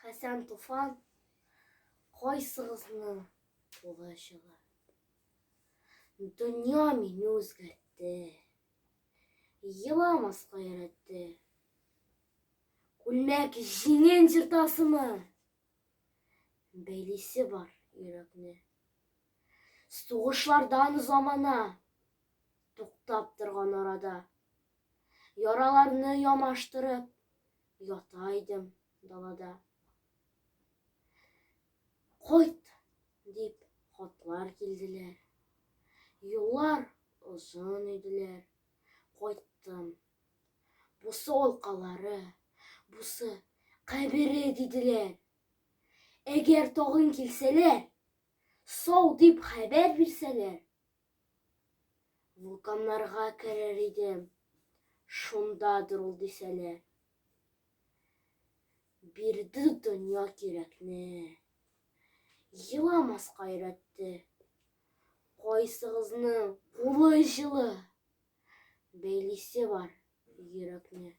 Хасан Туфан қойсығызның қолы жылы. Дүния мені өзгертті, еламасқа үйретті. Күлмәк жеңен жыртасымы, бәйлесі бар үйрекне. Соғышлардан замана, тоқтап тұрған арада. Яраларны ямаштырып, ятайдым далада. Қойт, деп хатлар келділер. Юллар ұзын үйділер. Қойттым, бұсы олқалары, бұсы қабірі деділер. Әгер тоғын келселер, сол деп хабар берселер. Вулканларға кірер едім, шондадыр ол деселер. Берді дүния керекне, еламасқа үйретті. Қойсығызның қолы жылы, бәйлесі бар үйрекне.